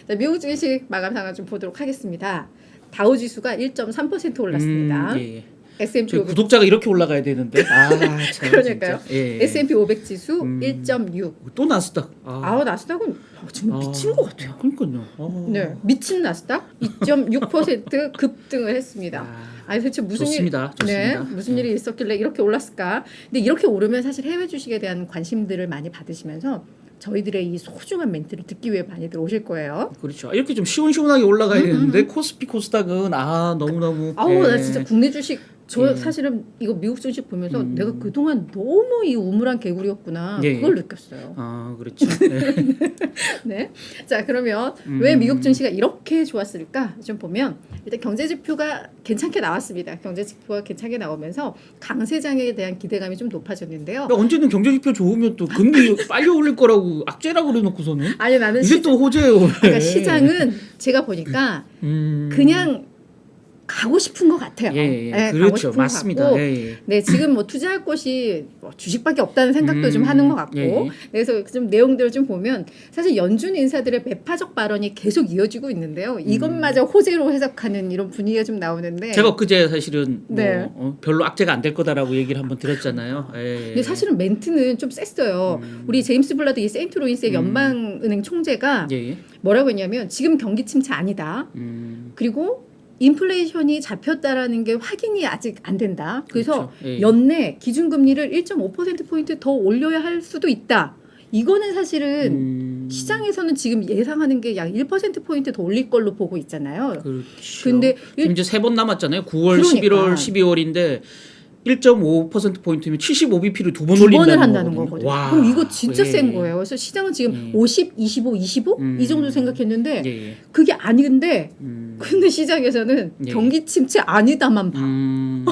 자, 미국 증시 마감 상황 좀 보도록 하겠습니다. 다우 지수가 1.3% 올랐습니다. 예. S&P 저희 500 구독자가 이렇게 올라가야 되는데. 참, 그러니까요. 진짜. 예. S&P 500 지수 1.6. 또 나스닥. 아우 나스닥은 정말 미친 것 같아요. 그러니까요. 네, 미친 나스닥 2.6% 급등을 했습니다. 아니 도대체 무슨 좋습니다. 네, 좋습니다. 무슨 일이 있었길래 이렇게 올랐을까? 근데 이렇게 오르면 사실 해외 주식에 대한 관심들을 많이 받으시면서 저희들의 이 소중한 멘트를 듣기 위해 많이들 오실 거예요. 그렇죠. 이렇게 좀 시원시원하게 올라가야 되는데 코스피 코스닥은 너무너무. 아우 나 진짜 국내 주식 저 예. 사실은 이거 미국 주식 보면서 내가 그동안 너무 이 우물한 개구리였구나 예. 그걸 느꼈어요. 그렇죠. 네. 네. 자 그러면 왜 미국 증시가 이렇게 좋았을까 좀 보면 일단 경제 지표가 괜찮게 나왔습니다. 경제 지표가 괜찮게 나오면서 강세장에 대한 기대감이 좀 높아졌는데요. 언제는 경제지표 좋으면 또 금리 빨리 올릴 거라고 악재라고 그래놓고서는 아니 나는 이게 또 호재예요. 그러니까 시장은 제가 보니까 그냥 가고 싶은 것 같아요. 예, 네, 가고 그렇죠. 싶은 맞습니다. 것 같고, 예. 네, 지금 뭐 투자할 곳이 뭐 주식밖에 없다는 생각도 좀 하는 것 같고, 예. 그래서 좀 내용들을 좀 보면 사실 연준 인사들의 매파적 발언이 계속 이어지고 있는데요. 이것마저 호재로 해석하는 이런 분위기가 좀 나오는데, 제가 엊그제 사실은 네. 별로 악재가 안 될 거다라고 얘기를 한번 드렸잖아요. 예. 근데 사실은 멘트는 좀 셌어요. 우리 제임스 블라드 이 세인트로이스의 연방은행 총재가 예. 뭐라고 했냐면 지금 경기 침체 아니다. 그리고 인플레이션이 잡혔다라는 게 확인이 아직 안 된다. 그래서 그렇죠. 예. 연내 기준금리를 1.5%포인트 더 올려야 할 수도 있다. 이거는 사실은 시장에서는 지금 예상하는 게 약 1%포인트 더 올릴 걸로 보고 있잖아요. 그렇죠. 근데 지금 이제 3번 남았잖아요. 9월, 그러니까. 11월, 12월인데 1.5%포인트면 75bp를 두 번 두 번을 올린다는 한다는 거거든요. 거거든요. 와. 그럼 이거 진짜 예. 센 거예요. 그래서 시장은 지금 50, 25, 25 이 정도 생각했는데 예. 그게 아닌데 근데 시장에서는 예. 경기 침체 아니다만 봐.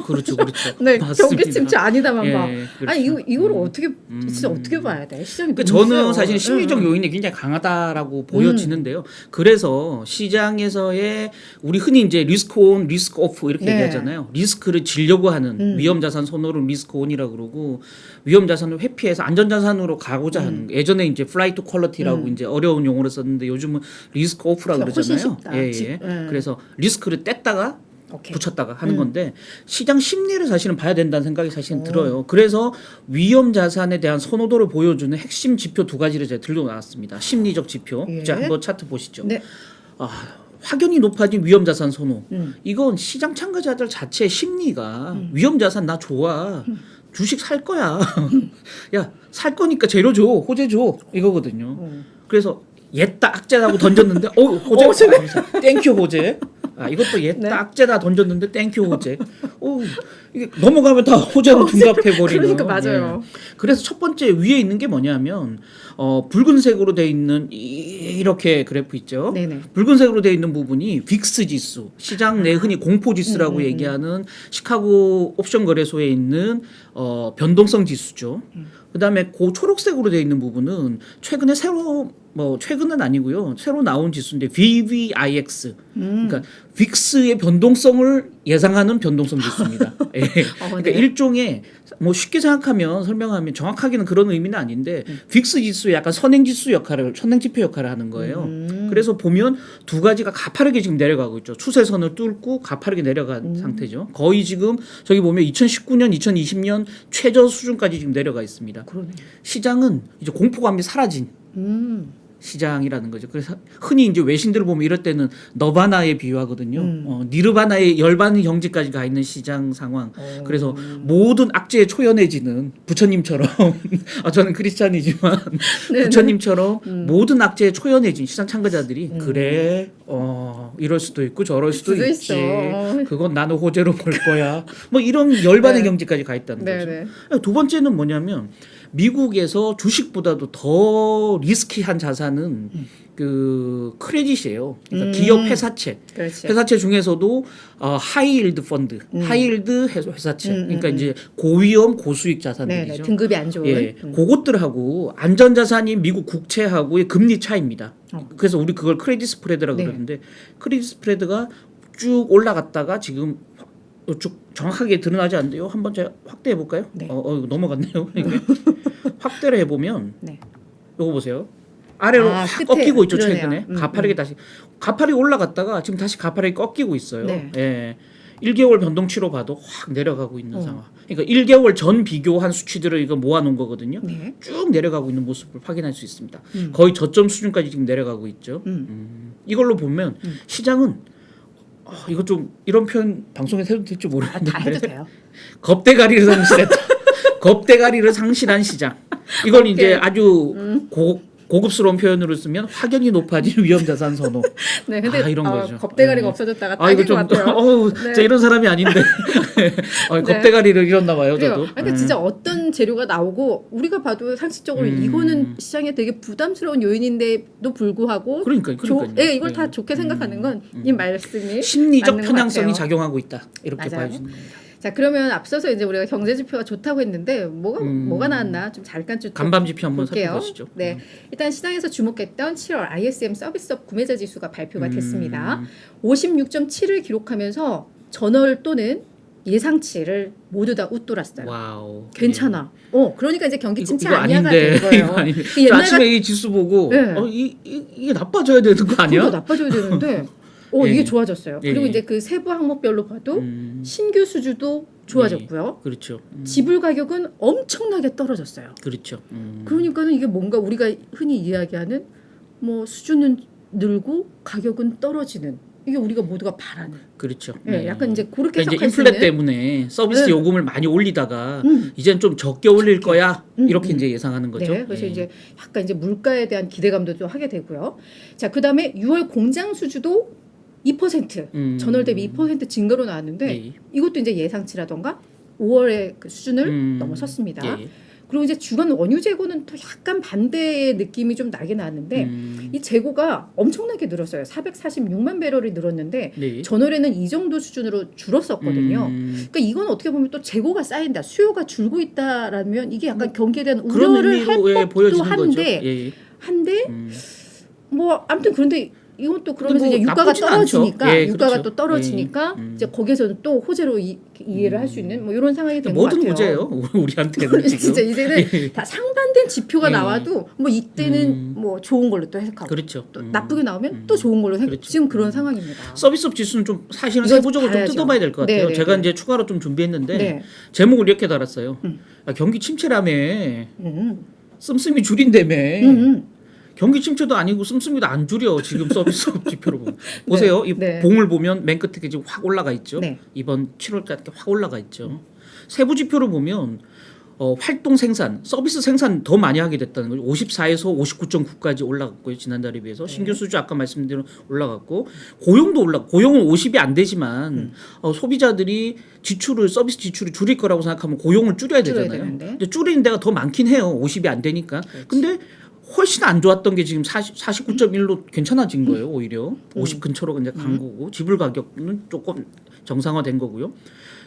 그렇죠, 그렇죠. 네, 맞습니다. 경기 침체 아니다만 예, 봐. 그렇죠. 아니 이거를 어떻게 진짜 어떻게 봐야 돼? 시장이 그러니까 너무 저는 세요. 사실 심리적 응. 요인이 굉장히 강하다라고 보여지는데요. 그래서 시장에서의 우리 흔히 이제 리스크 온, 리스크 오프 이렇게 네. 얘기하잖아요. 리스크를 지려고 하는 위험 자산 선호를 리스크 온이라고 그러고 위험 자산을 회피해서 안전 자산으로 가고자 하는 거. 예전에 이제 플라이트 퀄리티라고 이제 어려운 용어를 썼는데 요즘은 리스크 오프라고 훨씬 그러잖아요. 쉽다. 예, 예. 그래서 리스크를 뗐다가 오케이. 붙였다가 하는 건데 시장 심리를 사실은 봐야 된다는 생각이 사실은 들어요. 그래서 위험 자산에 대한 선호도를 보여주는 핵심 지표 두 가지를 제가 들고 나왔습니다. 심리적 지표. 예. 자, 한번 차트 보시죠. 네. 확연히 높아진 위험 자산 선호. 이건 시장 참가자들 자체의 심리가 위험 자산 나 좋아. 주식 살 거야. 야, 살 거니까 재료 줘. 호재 줘. 이거거든요. 그래서 옛다 악재라고 던졌는데 호재. 땡큐 호재. 이것도 옛다 네. 악재다 던졌는데 땡큐 호재. 이게 넘어가면 다 호재로 둔갑해 버리는. 그러니까 맞아요. 그래서 첫 번째 위에 있는 게 뭐냐면 붉은색으로 돼 있는 이렇게 그래프 있죠. 네네. 붉은색으로 돼 있는 부분이 빅스 지수, 시장 내 흔히 공포 지수라고 얘기하는 시카고 옵션 거래소에 있는 변동성 지수죠. 그다음에 그 초록색으로 돼 있는 부분은 최근에 최근은 아니고요. 새로 나온 지수인데 VVIX. 그러니까 빅스의 변동성을 예상하는 변동성 지수입니다. 예. 그러니까 네. 일종의 쉽게 생각하면 설명하면 정확하게는 그런 의미는 아닌데 빅스 지수의 약간 선행 지표 역할을 하는 거예요. 그래서 보면 두 가지가 가파르게 지금 내려가고 있죠. 추세선을 뚫고 가파르게 내려간 상태죠. 거의 지금 저기 보면 2019년, 2020년 최저 수준까지 지금 내려가 있습니다. 그러네. 시장은 이제 공포감이 사라진 시장이라는 거죠. 그래서 흔히 이제 외신들을 보면 이럴 때는 너바나에 비유하거든요. 니르바나의 열반 경지까지 가 있는 시장 상황. 그래서 모든 악재에 초연해지는 부처님처럼 저는 크리스찬이지만 부처님처럼 모든 악재에 초연해진 시장 참가자들이 그래 이럴 수도 있고 저럴 수도 있지. 그건 나는 호재로 볼 거야. 이런 열반의 경지까지 가 있다는 거죠. 두 번째는 뭐냐면 미국에서 주식보다도 더 리스키한 자산은 그 크레딧이에요. 그러니까 기업 회사채. 그렇지. 회사채 중에서도 하이힐드 펀드, 하이힐드 회사채. 그러니까 이제 고위험 고수익 자산들이죠. 네네. 등급이 안 좋은. 예, 그것들하고 안전 자산인 미국 국채하고의 금리 차이입니다. 그래서 우리 그걸 크레딧 스프레드라고 그러는데 크레딧 스프레드가 쭉 올라갔다가 지금 쭉 정확하게 드러나지 않는데요. 한번 제가 확대해 볼까요? 네. 이거 넘어갔네요. 확대를 해보면 네. 이거 보세요. 아래로 아, 확 끝에. 꺾이고 있죠. 그러네요. 최근에 가파르게 다시 가파르게 올라갔다가 지금 다시 가파르게 꺾이고 있어요. 네. 예. 1개월 변동치로 봐도 확 내려가고 있는 상황. 그러니까 1개월 전 비교한 수치들을 이거 모아놓은 거거든요. 네. 쭉 내려가고 있는 모습을 확인할 수 있습니다. 거의 저점 수준까지 지금 내려가고 있죠. 이걸로 보면 시장은 이거 좀 이런 표현 방송에서 해도 될지 모르겠는데 다 해도 돼요. 겁대가리를 상실했다. 겁대가리를 상실한 시장. 이걸 이제 아주 고급스러운 표현으로 쓰면 확연히 높아진 위험자산 선호. 네, 근데 이런 거죠. 겁대가리가 네. 없어졌다가 이거 딱인 것 좀 같아요. 어우, 네. 저 이런 사람이 아닌데 겁대가리를 잃었나 봐요, 그래요. 저도. 그러니까 진짜 어떤 재료가 나오고 우리가 봐도 상식적으로 이거는 시장에 되게 부담스러운 요인인데도 불구하고 그러니까요. 네, 이걸 다 좋게 생각하는 건 이 말씀이 심리적 맞는 것 편향성이 같아요. 작용하고 있다. 이렇게 맞아요. 봐야지는 겁니다. 자, 그러면 앞서서 이제 우리가 경제 지표가 좋다고 했는데 뭐가 나왔나 좀 잠깐 좀 간밤 지표 한번 볼게요. 살펴보시죠. 네, 일단 시장에서 주목했던 7월 ISM 서비스업 구매자 지수가 발표가 됐습니다. 56.7을 기록하면서 전월 또는 예상치를 모두 다 웃돌았어요. 와우. 괜찮아. 그러니까 이제 경기 침체 이거 아니야가 아닌데. 된 거예요. 이거 아닌데. 그 옛날 아침에 이 지수 보고 네. 이게 나빠져야 되는 거 아니야? 더 나빠져야 되는데 예. 이게 좋아졌어요. 예. 그리고 이제 그 세부 항목별로 봐도 신규 수주도 좋아졌고요. 그렇죠. 지불 가격은 엄청나게 떨어졌어요. 그렇죠. 그러니까는 이게 뭔가 우리가 흔히 이야기하는 뭐 수주는 늘고 가격은 떨어지는 이게 우리가 모두가 바라는. 그렇죠. 네, 약간 이제 그렇게 그러니까 이제 해석할 수 인플레 있는. 때문에 서비스 네. 요금을 많이 올리다가 이제는 좀 적게 올릴 거야 이렇게 이제 예상하는 거죠. 네, 그래서 예. 이제 약간 이제 물가에 대한 기대감도 좀 하게 되고요. 자, 그다음에 6월 공장 수주도 2% 전월 대비 2% 증가로 나왔는데 네. 이것도 이제 예상치라던가 5월의 그 수준을 넘어섰습니다. 예. 그리고 이제 주간 원유 재고는 또 약간 반대의 느낌이 좀 나게 나왔는데 이 재고가 엄청나게 늘었어요. 446만 배럴이 늘었는데 네. 전월에는 이 정도 수준으로 줄었었거든요. 그러니까 이건 어떻게 보면 또 재고가 쌓인다, 수요가 줄고 있다라면 이게 약간 경기에 대한 그런 우려를 할 의미로 법도 보여지는 거죠. 한데 예. 뭐 아무튼 그런데 이건 또 그러면서 뭐 이제 유가가 나쁘진 떨어지니까 않죠. 예, 유가가 그렇죠. 또 떨어지니까 이제 거기에서는 또 호재로 이해를 할 수 있는 뭐 이런 상황이 된 것 모든 같아요. 호재예요. 우리한테는 지금. 진짜 이제는 다 상반된 지표가 예. 나와도 뭐 이때는 뭐 좋은 걸로 또 해석하고 그렇죠. 또 나쁘게 나오면 또 좋은 걸로 그렇죠. 지금 그런 상황입니다. 서비스업 지수는 좀 사실은 이거 세부적으로 좀 봐야죠. 뜯어봐야 될 것 같아요. 네, 제가 네. 이제 추가로 좀 준비했는데 네. 제목을 이렇게 달았어요. 경기 침체라며 씀씀이 줄인다며. 경기 침체도 아니고 씀씀이도 안 줄여 지금 서비스업 지표로 보면. 보세요. 이 네. 봉을 보면 맨 끝에 지금 확 올라가 있죠. 네. 이번 7월까지 확 올라가 있죠. 세부 지표로 보면 활동 생산, 서비스 생산 더 많이 하게 됐다는 거죠. 54에서 59.9까지 올라갔고요. 지난달에 비해서. 신규 수주 아까 말씀드린 올라갔고 고용도 고용은 50이 안 되지만 소비자들이 서비스 지출을 줄일 거라고 생각하면 고용을 줄여야 되잖아요. 근데 줄이는 데가 더 많긴 해요. 50이 안 되니까. 근데 훨씬 안 좋았던 게 지금 49.1로 괜찮아진 거예요. 오히려 50 근처로 이제 간 거고 지불 가격은 조금 정상화된 거고요.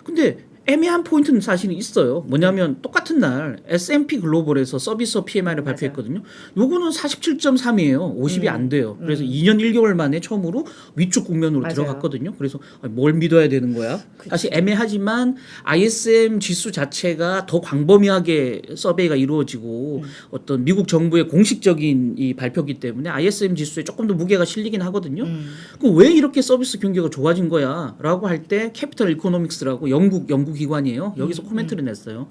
근데 애매한 포인트는 사실은 있어요. 뭐냐면 똑같은 날 S&P 글로벌에서 서비스업 PMI를 발표했거든요. 요거는 47.3이에요. 50이 안 돼요. 그래서 2년 1개월 만에 처음으로 위축 국면으로 맞아요. 들어갔거든요. 그래서 뭘 믿어야 되는 거야? 사실 애매하지만 ISM 지수 자체가 더 광범위하게 서베이가 이루어지고 어떤 미국 정부의 공식적인 이 발표기 때문에 ISM 지수에 조금 더 무게가 실리긴 하거든요. 그럼 왜 이렇게 서비스 경기가 좋아진 거야? 라고 할 때 캐피털 이코노믹스라고 영국 기관이에요. 여기서 코멘트를 냈어요.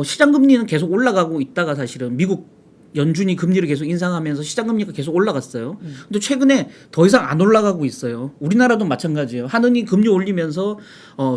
시장 금리는 계속 올라가고 있다가 사실은 미국 연준이 금리를 계속 인상하면서 시장 금리가 계속 올라갔어요. 근데 최근에 더 이상 안 올라가고 있어요. 우리나라도 마찬가지예요. 한은이 금리 올리면서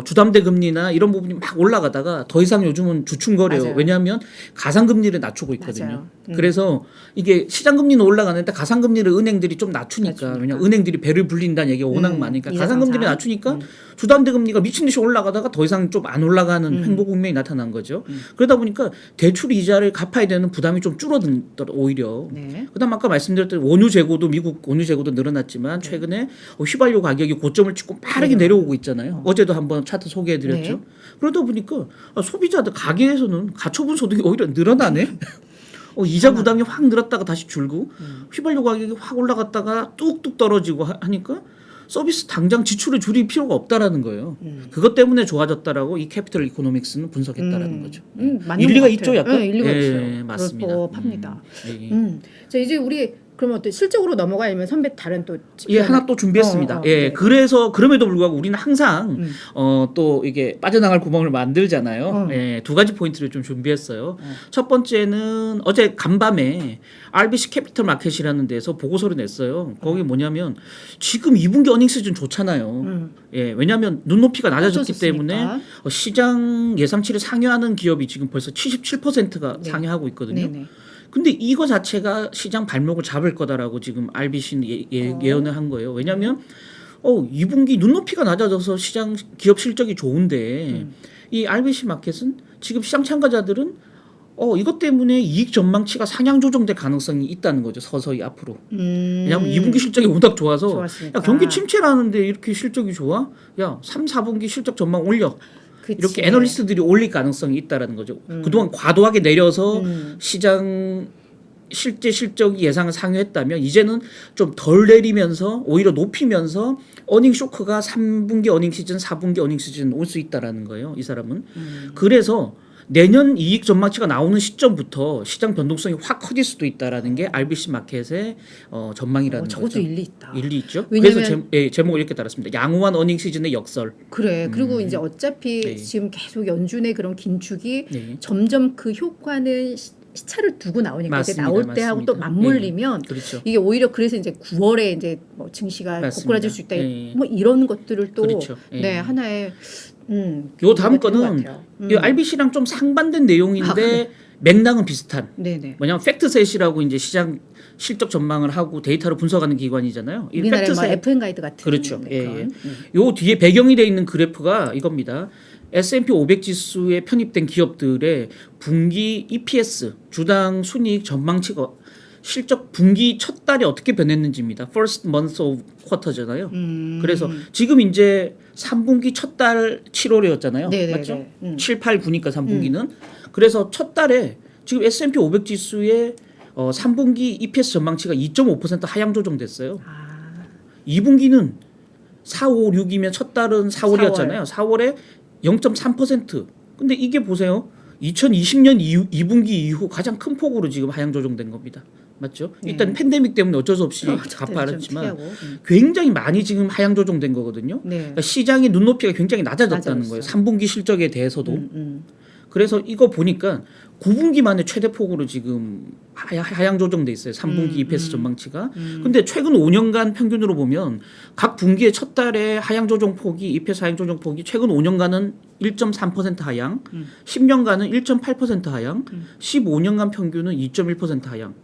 주담대 금리나 이런 부분이 막 올라가다가 더 이상 요즘은 주춤거려요. 맞아요. 왜냐하면 가상 금리를 낮추고 있거든요. 맞아요. 그래서 이게 시장 금리는 올라가는데 가상 금리를 은행들이 좀 낮추니까 왜냐면 은행들이 배를 불린다는 얘기가 워낙 많으니까 가상 금리를 낮추니까 주담대 금리가 미친 듯이 올라가다가 더 이상 좀 안 올라가는 횡보 국면이 나타난 거죠. 그러다 보니까 대출 이자를 갚아야 되는 부담이 좀 줄어든 오히려. 네. 그다음 아까 말씀드렸던 원유 재고도 미국 원유 재고도 늘어났지만 최근에 휘발유 가격이 고점을 찍고 빠르게 내려오고 있잖아요. 어제도 한번 차트 소개해드렸죠. 네. 그러다 보니까 소비자들 가게에서는 가처분 소득이 오히려 늘어나네. 이자 부담이 확 늘었다가 다시 줄고 휘발유 가격이 확 올라갔다가 뚝뚝 떨어지고 하니까 서비스 당장 지출을 줄일 필요가 없다라는 거예요. 그것 때문에 좋아졌다라고 이 캐피털 이코노믹스는 분석했다라는 거죠. 맞는 일리가 것 같아요. 있죠, 약간. 네, 일리가 예, 있어요. 맞습니다. 그럴 법합니다. 예. 자 이제 우리 그러면 어때 실적으로 넘어가려면 선배 다른 또 예, 하나 또 준비했습니다. 예, 네. 그래서 그럼에도 불구하고 우리는 항상 또 이게 빠져나갈 구멍을 만들잖아요. 예, 두 가지 포인트를 좀 준비했어요. 첫 번째는 어제 간밤에 RBC 캐피털 마켓이라는 데서 보고서를 냈어요. 거기 뭐냐면 지금 2분기 어닝 시즌 좋잖아요. 예, 왜냐하면 눈높이가 낮아졌기 때문에 시장 예상치를 상회하는 기업이 지금 벌써 77%가 네. 상회하고 있거든요. 네네. 근데 이거 자체가 시장 발목을 잡을 거다라고 지금 RBC는 예언을 한 거예요. 왜냐하면 2분기 눈높이가 낮아져서 시장 기업 실적이 좋은데 이 RBC 마켓은 지금 시장 참가자들은 이것 때문에 이익 전망치가 상향 조정될 가능성이 있다는 거죠. 서서히 앞으로. 왜냐하면 2분기 실적이 워낙 좋아서 좋았으니까. 야, 경기 침체라는데 이렇게 실적이 좋아? 야, 3, 4분기 실적 전망 올려. 그치. 이렇게 애널리스트들이 올릴 가능성이 있다라는 거죠. 그동안 과도하게 내려서 시장 실제 실적이 예상을 상회했다면 이제는 좀 덜 내리면서 오히려 높이면서 어닝 쇼크가 3분기 어닝 시즌, 4분기 어닝 시즌 올 수 있다라는 거예요. 이 사람은. 그래서 내년 이익 전망치가 나오는 시점부터 시장 변동성이 확 커질 수도 있다라는 게 RBC 마켓의 전망이라는 저것도 거죠. 일리 있다. 일리 있죠. 왜냐면- 그래서 제목을 이렇게 달았습니다. 양호한 어닝 시즌의 역설. 그래. 그리고 이제 어차피 네. 지금 계속 연준의 그런 긴축이 네. 점점 그 효과는 시차를 두고 나오니까 이제 맞습니다. 나올 때하고 또 맞습니다. 맞물리면 그렇죠. 이게 오히려 그래서 이제 9월에 이제 뭐 증시가 맞습니다. 고꾸라질 수 있다. 예. 뭐 이런 것들을 또 그렇죠. 예. 네, 하나의 요 다음 이유가 되는 것 거는 같아요. 이 RBC랑 좀 상반된 내용인데 그래. 맥락은 비슷한. 네네. 뭐냐면 팩트셋이라고 이제 시장 실적 전망을 하고 데이터로 분석하는 기관이잖아요. 이 우리나라의 뭐 팩트셋 FN 가이드 같은 그렇죠. 네, 예, 그런. 예. 요 뒤에 배경이 돼 있는 그래프가 이겁니다. S&P 500 지수에 편입된 기업들의 분기 EPS 주당 순이익 전망치가 실적 분기 첫 달에 어떻게 변했는지입니다. First month of quarter잖아요. 그래서 지금 이제 3분기 첫 달 7월이었잖아요. 네네네. 맞죠? 7, 8, 9니까 3분기는. 그래서 첫 달에 지금 S&P 500 지수의 3분기 EPS 전망치가 2.5% 하향 조정됐어요. 2분기는 4, 5, 6이면 첫 달은 4월이었잖아요. 4월에 0.3%. 근데 이게 보세요. 2020년 2분기 이후 가장 큰 폭으로 지금 하향 조정된 겁니다. 맞죠? 일단 팬데믹 때문에 어쩔 수 없이 가파랐지만 굉장히 많이 지금 하향 조정된 거거든요. 네. 그러니까 시장의 눈높이가 굉장히 낮아졌다는 거예요. 3분기 실적에 대해서도. 그래서 이거 보니까 9분기 만에 최대 폭으로 지금 하향 조정돼 있어요. 3분기 EPS 전망치가. 근데 최근 5년간 평균으로 보면 각 분기의 첫 달에 하향 조정 폭이 EPS 하향 조정 폭이 최근 5년간은 1.3% 하향, 10년간은 1.8% 하향, 15년간 평균은 2.1% 하향.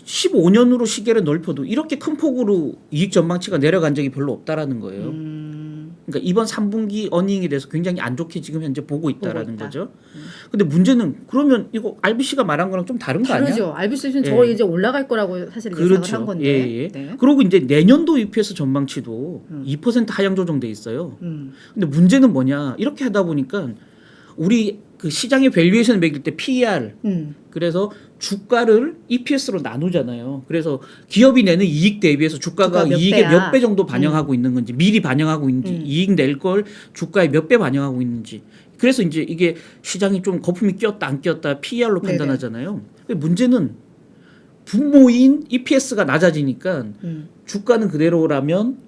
15년으로 시계를 넓혀도 이렇게 큰 폭으로 이익 전망치가 내려간 적이 별로 없다라는 거예요. 그러니까 이번 3분기 어닝에 대해서 굉장히 안 좋게 지금 현재 보고 있다라는 거죠. 근데 문제는 그러면 이거 RBC가 말한 거랑 좀 다른 거 아니야? 다르죠. RBC는 예. 저 이제 올라갈 거라고 사실 예상을 그렇죠. 한 건데. 예, 예. 네. 그리고 이제 내년도 EPS 전망치도 2% 하향 조정돼 있어요. 근데 문제는 뭐냐? 이렇게 하다 보니까 우리 그 시장의 밸류에이션 매길 때 PER 그래서 주가를 EPS로 나누잖아요. 그래서 기업이 내는 이익 대비해서 주가가 주가 몇 이익의 배야? 몇 배 정도 반영하고 있는 건지 미리 반영하고 있는지 이익 낼 걸 주가에 몇 배 반영하고 있는지 그래서 이제 이게 시장이 좀 거품이 끼었다 안 끼었다 PER로 네네. 판단하잖아요. 근데 문제는 분모인 EPS가 낮아지니까 주가는 그대로라면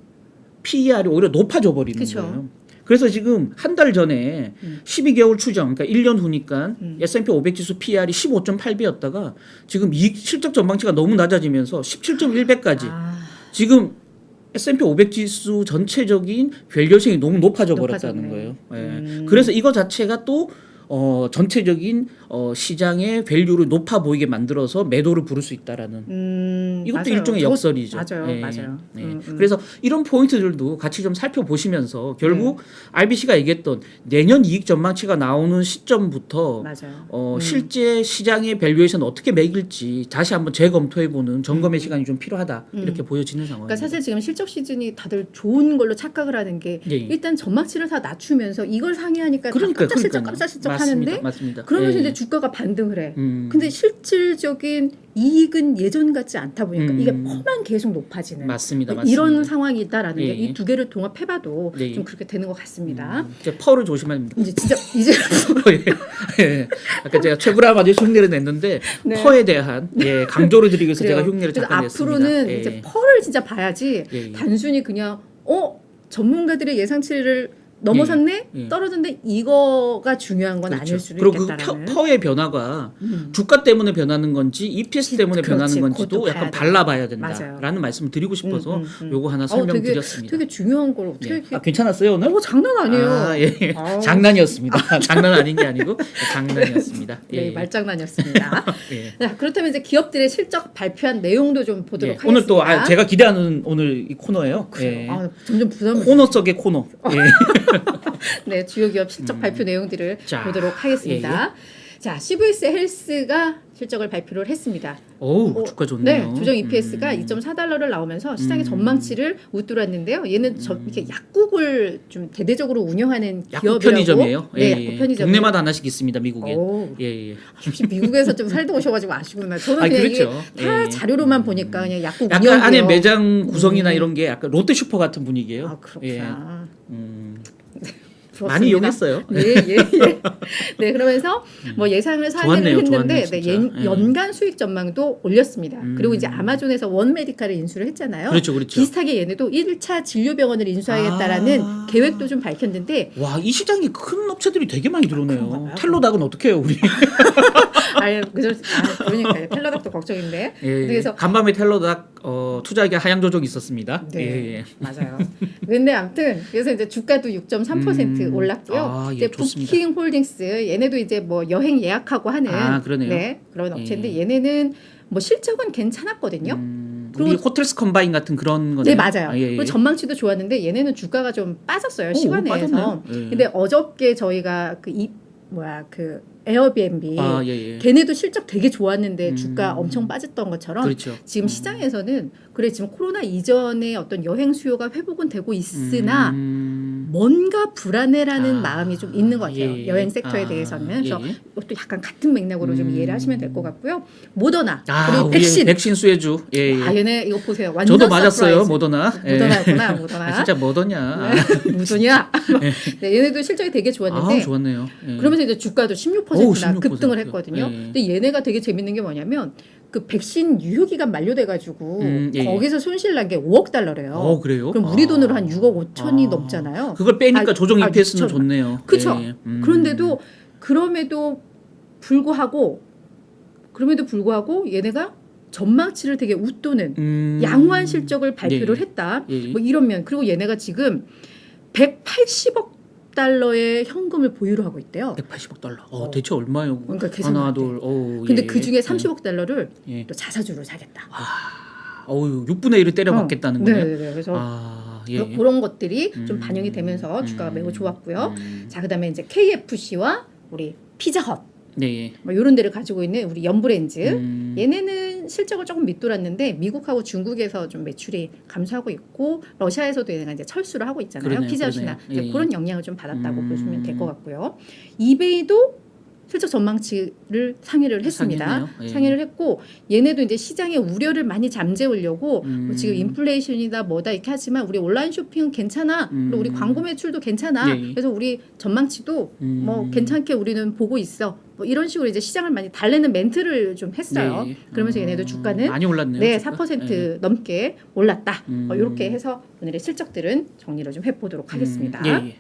PER이 오히려 높아져 버리는 그쵸. 거예요. 그래서 지금 한 달 전에 12개월 추정, 그러니까 1년 후니까 S&P 500 지수 PER이 15.8배였다가 지금 이익 실적 전망치가 너무 낮아지면서 17.1배까지 지금 S&P 500 지수 전체적인 밸류에이션이 너무 높아져 버렸다는 높아졌네. 거예요. 예. 그래서 이거 자체가 또 전체적인 시장의 밸류를 높아 보이게 만들어서 매도를 부를 수 있다라는 이것도 맞아요. 일종의 역설이죠. 맞아요, 예. 맞아요. 예. 그래서 이런 포인트들도 같이 좀 살펴보시면서 결국 RBC가 얘기했던 내년 이익 전망치가 나오는 시점부터 맞아요. 실제 시장의 밸류에이션 어떻게 매길지 다시 한번 재검토해보는 점검의 시간이 좀 필요하다 이렇게 보여지는 상황입니다. 그러니까 사실 지금 실적 시즌이 다들 좋은 걸로 착각을 하는 게 일단 전망치를 다 낮추면서 이걸 상회하니까 그러니까 깜짝실적 하는데 맞습니다. 그러면서 예. 이제 주가가 반등을 해. 음. 근데 실질적인 이익은 예전 같지 않다 보니까 이게 퍼만 계속 높아지는 맞습니다. 이런 맞습니다. 상황이다라는 예. 게 이 두 개를 통합해봐도 예. 좀 그렇게 되는 것 같습니다. 이제 펄을 조심하면 됩니다. 이제 진짜 이제 예. 아까 제가 최불암 아주 흉내를 냈는데 네. 퍼에 대한 강조를 드리기 위해서 제가 그래요. 흉내를 그래서 잠깐 냈습니다. 앞으로는 예. 이제 펄을 진짜 봐야지 예. 단순히 그냥 전문가들의 예상치를 넘어섰네 예. 떨어졌네 이거가 중요한 건 아닐 수도 그리고 있겠다라는. 그 퍼의 변화가 주가 때문에 변하는 건지 EPS 때문에 그렇지. 변하는 건지도 그것도 약간 봐야 돼. 발라봐야 맞아요. 된다라는 말씀을 드리고 싶어서 요거 하나 되게, 설명드렸습니다. 되게 중요한 걸 어떻게 예. 이렇게 아, 괜찮았어요 오늘? 장난 아니에요. 아, 예. 아우. 장난이었습니다. 장난 아닌 게 아니고 장난이었습니다. 예. 네, 말장난이었습니다. 예. 자, 그렇다면 이제 기업들의 실적 발표한 내용도 좀 보도록 예. 하겠습니다. 오늘 또 제가 기대하는 오늘 이 코너예요. 예. 점점 부담을 코너 속의 코너. 예. 네, 주요 기업 실적 발표 내용들을 자, 보도록 하겠습니다. 자, CVS 헬스가 실적을 발표를 했습니다. 어우, 주가 좋네요. 네, 조정 EPS가 2.4달러를 나오면서 시장의 전망치를 웃돌았는데요. 얘는 이렇게 약국을 좀 대대적으로 운영하는 약국 기업이라고. 편의점이에요. 네, 예, 약국 예. 편의점. 동네마다 하나씩 있습니다, 미국에. 오. 예, 예. 혹시 미국에서 좀 살다 오셔가지고 아시구나. 저는 그냥 그렇죠. 이게 다 예. 자료로만 보니까 그냥 약국 약간 운영이에요. 안에 매장 구성이나 이런 게 약간 롯데슈퍼 같은 분위기예요. 아, 그렇구나. 많이 이용했어요. 네, 예, 예. 네, 그러면서 뭐 예상을 상회를 좋았네요, 했는데 진짜. 예. 연간 수익 전망도 올렸습니다. 그리고 이제 아마존에서 원메디칼을 인수를 했잖아요. 그렇죠, 그렇죠. 비슷하게 얘네도 1차 진료병원을 인수하겠다라는 계획도 좀 밝혔는데 와, 이 시장에 큰 업체들이 되게 많이 들어오네요. 그런가 봐요. 텔로닥은 어떻게 해요, 우리? 그러니까 텔러닥도 걱정인데. 예, 예. 그래서 간밤에 텔로닥 투자액에 하향 조정이 있었습니다. 네, 예, 예. 맞아요. 근데 아무튼 그래서 이제 주가도 6.3% 올랐고요. 아, 예, 이제 좋습니다. 부킹 홀딩스 얘네도 이제 뭐 여행 예약하고 하는 그러네요. 네, 그런 업체인데 얘네는 뭐 실적은 괜찮았거든요. 우리 호텔스 컴바인 같은 그런 거네. 네, 맞아요. 예, 예. 그리고 전망치도 좋았는데 얘네는 주가가 좀 빠졌어요. 시간 내에서. 빠졌네요. 예. 근데 어저께 저희가 그 에어비앤비 예, 예. 걔네도 실적 되게 좋았는데 주가 엄청 빠졌던 것처럼 그렇죠. 지금 시장에서는 그래 지금 코로나 이전에 어떤 여행 수요가 회복은 되고 있으나 뭔가 불안해라는 마음이 좀 있는 것 같아요. 예. 여행 섹터에 대해서는. 그래서 예. 이것도 약간 같은 맥락으로 좀 이해를 하시면 될 것 같고요. 모더나 우리 그리고 백신. 수혜주. 예, 예. 얘네 이거 보세요. 완전 저도 맞았어요, 서프라이즈. 모더나. 모더나였구나, 모더나. 진짜 뭐더냐. 무슨이야? 네, 얘네도 실적이 되게 좋았는데 좋았네요. 예. 그러면서 이제 주가도 16%나 16%. 급등을 했거든요. 예. 근데 얘네가 되게 재밌는 게 뭐냐면 그 백신 유효 기간 만료돼가지고 예. 거기서 손실 난 게 5억 달러래요. 그래요? 그럼 우리 돈으로 한 6억 5천이 넘잖아요. 그걸 빼니까 조정 EPS는 6천. 좋네요. 그렇죠. 예. 그런데도 그럼에도 불구하고 얘네가 전망치를 되게 웃도는 양호한 실적을 발표를 예. 했다. 예. 뭐 이런 면. 그리고 얘네가 지금 180억 달러의 현금을 보유를 하고 있대요. 180억 달러. 대체 얼마요? 그러니까 계산 하나, 못 해. 둘. 근데 그 중에 30억 달러를 예. 또 자사주로 사겠다. 6분의 1을 때려 받겠다는 거네요. 네. 그래서 예. 그런 것들이 좀 반영이 되면서 주가가 매우 좋았고요. 자, 그다음에 이제 KFC와 우리 피자헛 네. 뭐 이런 데를 가지고 있는 우리 연브랜즈 얘네는 실적을 조금 밑돌았는데 미국하고 중국에서 좀 매출이 감소하고 있고 러시아에서도 얘네가 이제 철수를 하고 있잖아요. 그러네요, 피자헛이나 그러네요. 예. 그런 영향을 좀 받았다고 보시면 될 것 같고요. 이베이도 실적 전망치를 상회를 했습니다. 상회네요. 예. 상회를 했고 얘네도 이제 시장의 우려를 많이 잠재우려고 뭐 지금 인플레이션이다 뭐다 이렇게 하지만 우리 온라인 쇼핑은 괜찮아. 그리고 우리 광고 매출도 괜찮아. 예. 그래서 우리 전망치도 뭐 괜찮게 우리는 보고 있어. 뭐 이런 식으로 이제 시장을 많이 달래는 멘트를 좀 했어요. 네. 그러면서 얘네도 주가는 많이 올랐네요. 네, 주가. 4% 넘게 올랐다. 이렇게 해서 오늘의 실적들은 정리를 좀 해보도록 하겠습니다. 예.